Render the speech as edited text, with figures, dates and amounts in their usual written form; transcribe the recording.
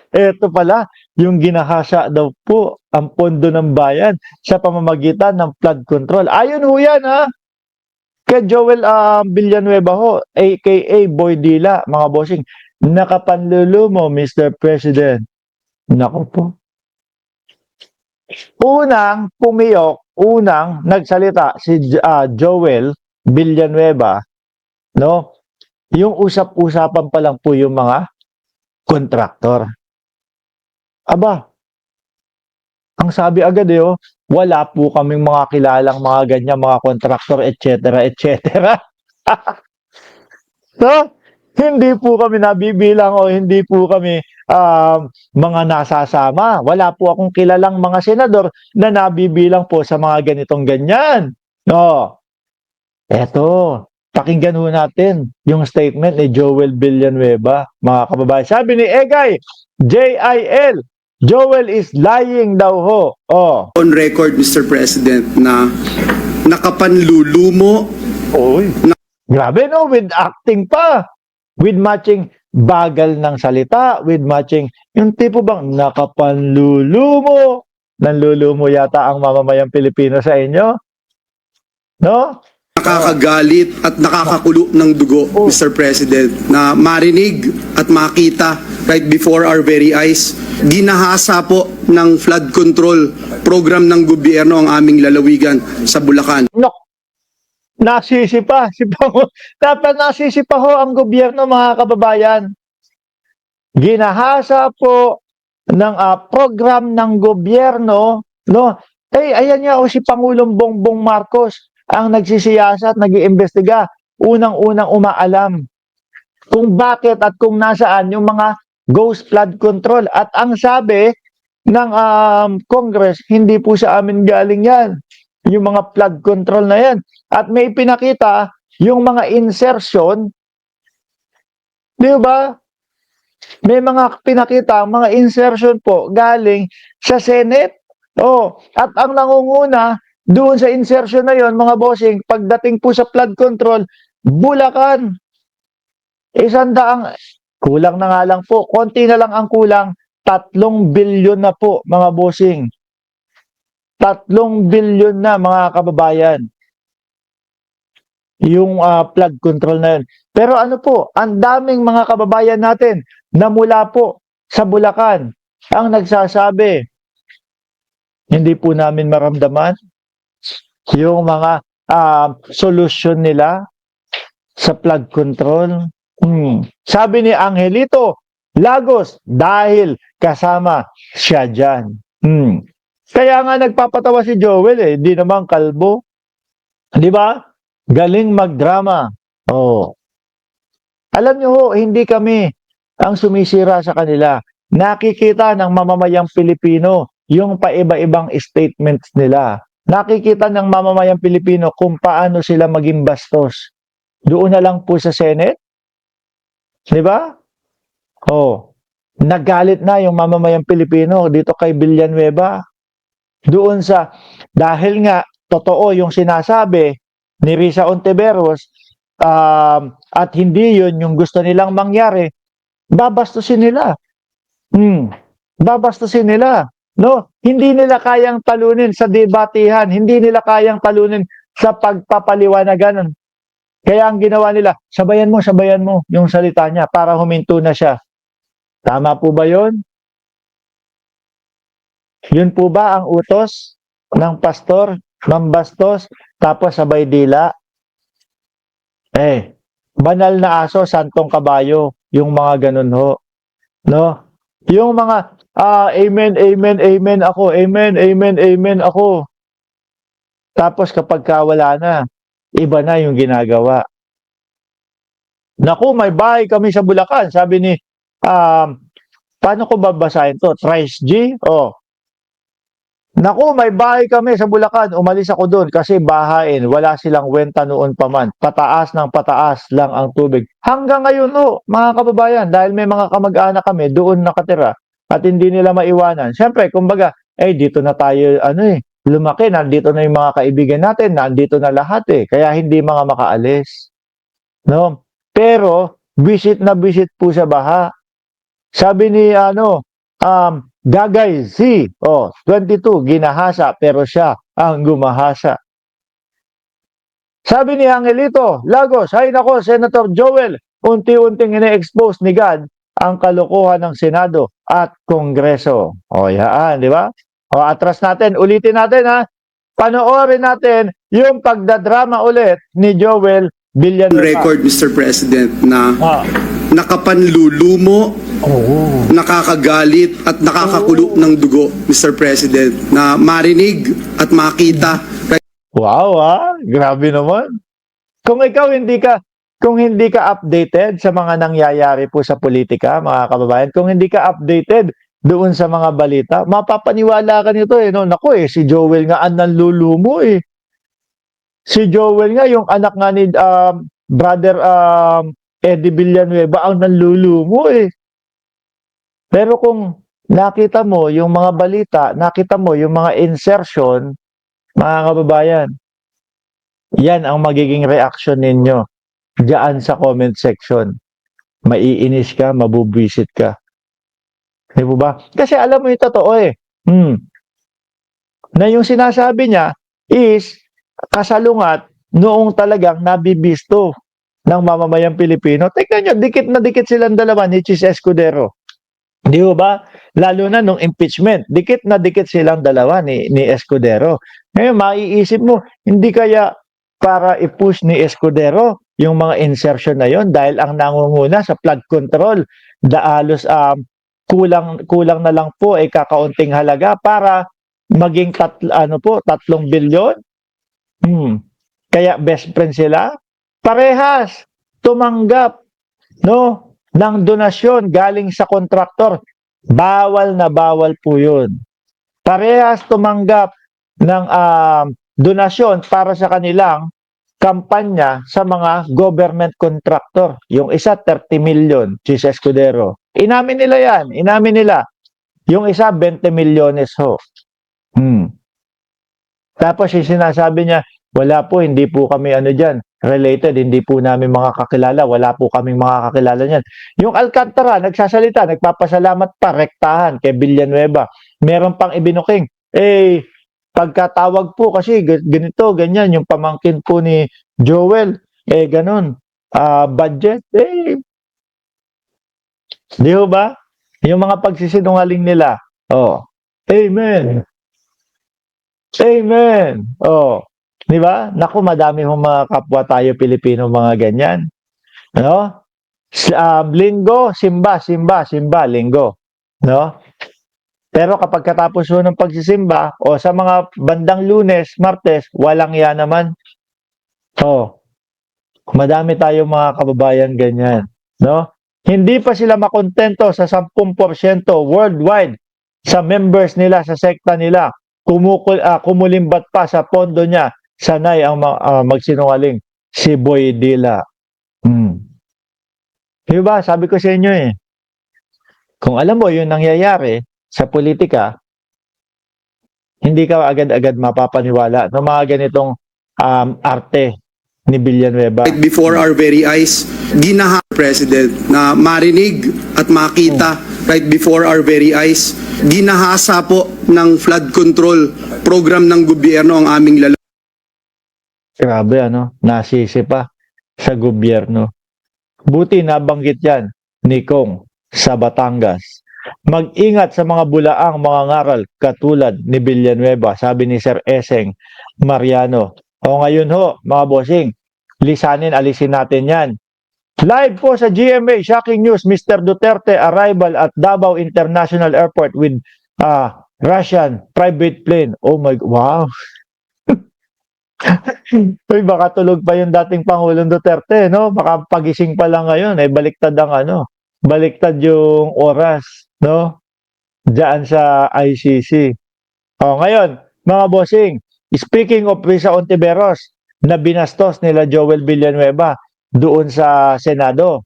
Eto pala, yung ginahasa daw po ang pondo ng bayan sa pamamagitan ng flood control. Ayon ho yan ha, kay Joel Villanueva ho, aka Boy Dila, mga bossing. Nakapanlulo mo, Mr. President. Nako po. Unang pumiyok, unang nagsalita si Joel Villanueva, no? Yung usap-usapan pa lang po yung mga kontraktor. Aba, ang sabi agad eh, oh, wala po kaming mga kilalang mga ganyan, mga kontraktor, etc., etc. So, hindi po kami nabibilang o hindi po kami mga nasasama. Wala po akong kilalang mga senador na nabibilang po sa mga ganitong ganyan. No, eto, pakinggan ho natin yung statement ni Joel Villanueva, mga kababayan. Sabi ni Egay, JIL, Joel is lying daw ho. Oh. On record, Mr. President, na nakapanlulumo. Oy. Grabe no, with acting pa. With matching bagal ng salita, with matching, yung tipo bang nakapanlulumo. Nanlulumo yata ang mamamayang Pilipino sa inyo. No? Nakakagalit at nakakakulo ng dugo, Mr. President, na marinig at makita right before our very eyes. Ginahasa po ng flood control program ng gobyerno ang aming lalawigan sa Bulacan. No. Nasisipa. Dapat nasisipa ho ang gobyerno, mga kababayan. Ginahasa po ng program ng gobyerno, no? Ayan nga o si Pangulong Bongbong Marcos ang nagsisiyasat, nag-iimbestiga, unang-unang umaalam kung bakit at kung nasaan yung mga ghost flood control. At ang sabi ng Congress, hindi po sa amin galing yan, yung mga flood control na yan. At may pinakita yung mga insertion, di ba? May mga pinakita, mga insertion po galing sa Senate. Oh, at ang nangunguna doon sa insertion na yon, mga bossing, pagdating po sa flood control, Bulacan. 100, kulang na nga lang po, konti na lang ang kulang, 3 bilyon na po, mga bossing. 3 bilyon na, mga kababayan. Yung flood control na yun. Pero ano po, ang daming mga kababayan natin na mula po sa Bulacan ang nagsasabi, hindi po namin maramdaman yung mga solusyon nila sa flood control. Sabi ni Angelito Lagos, dahil kasama siya dyan. Kaya nga nagpapatawa si Joel eh, di naman kalbo. Di ba? Galing magdrama. Oh. Alam nyo ho, hindi kami ang sumisira sa kanila. Nakikita ng mamamayang Pilipino yung paiba-ibang statements nila. Nakikita ng mamamayang Pilipino kung paano sila maging bastos. Doon na lang po sa Senate. Di ba? Oh, nagalit na yung mamamayang Pilipino dito kay Villanueva. Doon sa, dahil nga, totoo yung sinasabi ni Risa Ontiveros, at hindi yun yung gusto nilang mangyari, babastusin nila. Babastusin nila. No, hindi nila kayang talunin sa debatihan, hindi nila kayang talunin sa pagpapaliwanagan. Kaya ang ginawa nila, sabayan mo yung salita niya para huminto na siya. Tama po ba yun? Yun po ba ang utos ng pastor, mambastos, tapos sabay dila? Banal na aso, santong kabayo, yung mga ganun ho. No? Yung mga amen, amen, amen ako. Amen, amen, amen ako. Tapos kapag wala na, iba na yung ginagawa. Naku, may bahay kami sa Bulacan. Sabi ni, paano ko babasahin to? Trice G? Oh. Naku, may bahay kami sa Bulacan. Umalis ako doon kasi bahain. Wala silang wenta noon pa man. Pataas ng pataas lang ang tubig. Hanggang ngayon, mga kababayan, dahil may mga kamag-anak kami doon nakatira at hindi nila maiwanan. Siyempre, kumbaga, dito na tayo, lumaki, nandito na yung mga kaibigan natin, nandito na lahat kaya hindi mga makaalis. No? Pero, visit na visit po sa baha. Sabi ni Gagay Z, 22, ginahasa pero siya ang gumahasa. Sabi ni Angelito Lagos, hay nako, Senator Joel, unti-unting ine-expose ni God ang kalokohan ng Senado at Kongreso. O yan, di ba? O atras natin, ulitin natin ha. Panoorin natin yung pagdadrama ulit ni Joel Villanueva. Record, Mr. President, na Ah. nakapanlulumo, Oo. nakakagalit at nakakakulo ng dugo, Mr. President, na marinig at makita Wow, grabe naman. Kung ikaw kung hindi ka updated sa mga nangyayari po sa politika, mga kababayan, kung hindi ka updated doon sa mga balita, mapapaniwala ka nito no. Naku si Joel nga ang nanlulumo eh. Si Joel nga yung anak nga ni brother Eddie Villanueva ang nanlulumo eh. Pero kung nakita mo yung mga balita, nakita mo yung mga insertion, mga kababayan, yan ang magiging reaction ninyo diyan sa comment section. Maiinis ka, mabubwisit ka. Di po ba? Kasi alam mo yung totoo eh. Na yung sinasabi niya is kasalungat noong talagang nabibisto ng mamamayang Pilipino. Tingnan nyo, dikit na dikit silang dalawa ni Chis Escudero. Di ba? Lalo na nung impeachment, dikit na dikit silang dalawa ni Escudero. Ngayon, maiisip mo, hindi kaya para i-push ni Escudero yung mga insertion na yon dahil ang nangunguna sa flood control, daalos kulang na lang po ay kakaunting halaga para maging 3 bilyon. Kaya best friend sila. Parehas tumanggap ng donasyon galing sa kontraktor. Bawal na bawal po 'yun. Parehas tumanggap ng donasyon para sa kanilang kampanya sa mga government contractor. Yung isa 30 million, Chis Escudero. Inamin nila 'yan, inamin nila. Yung isa 20 milyones ho. Tapos yung sinasabi niya, wala po, hindi po kami diyan related, hindi po namin mga kakilala, wala po kaming mga kakilala niyan. Yung Alcantara, nagsasalita, nagpapasalamat pa, rektahan kay Villanueva. Meron pang ibinuking. Pagkatawag po kasi ganito, ganyan, yung pamangkin po ni Joel, ganun, budget, di ba? Yung mga pagsisinungaling nila, amen. Amen. Di ba? Naku, madami hong mga kapwa tayo Pilipino mga ganyan. No? Linggo, simba, linggo. No? Pero kapag katapos ho ng pagsisimba, o sa mga bandang Lunes, Martes, walang yan naman. Madami tayong mga kababayan ganyan. No? Hindi pa sila makontento sa 10% worldwide sa members nila, sa sekta nila. Kumulimbat pa sa pondo niya, sanay ang magsinungaling, si Boy Dila. Diba? Sabi ko sa inyo kung alam mo yung nangyayari sa politika, hindi ka agad-agad mapapaniwala ng mga ganitong arte ni Villanueva. right before our very eyes, President, na marinig at makita right before our very eyes, ginahasa po ng flood control program ng gobyerno ang aming Grabe nasisi pa sa gobyerno. Buti nabanggit yan ni Kong sa Batangas. Mag-ingat sa mga bulaang mga ngaral katulad ni Villanueva, sabi ni Sir Eseng Mariano. Ngayon ho, mga bossing, alisin natin yan. Live po sa GMA, shocking news, Mr. Duterte arrival at Davao International Airport with Russian private plane. Oh my, wow. Baka tulog pa yung dating Pangulong Duterte, no? Baka pagising pa lang ngayon, baliktad baliktad yung oras, no? Diyan sa ICC. Ngayon, mga bossing, speaking of Risa Ontiveros, na binastos nila Joel Villanueva doon sa Senado.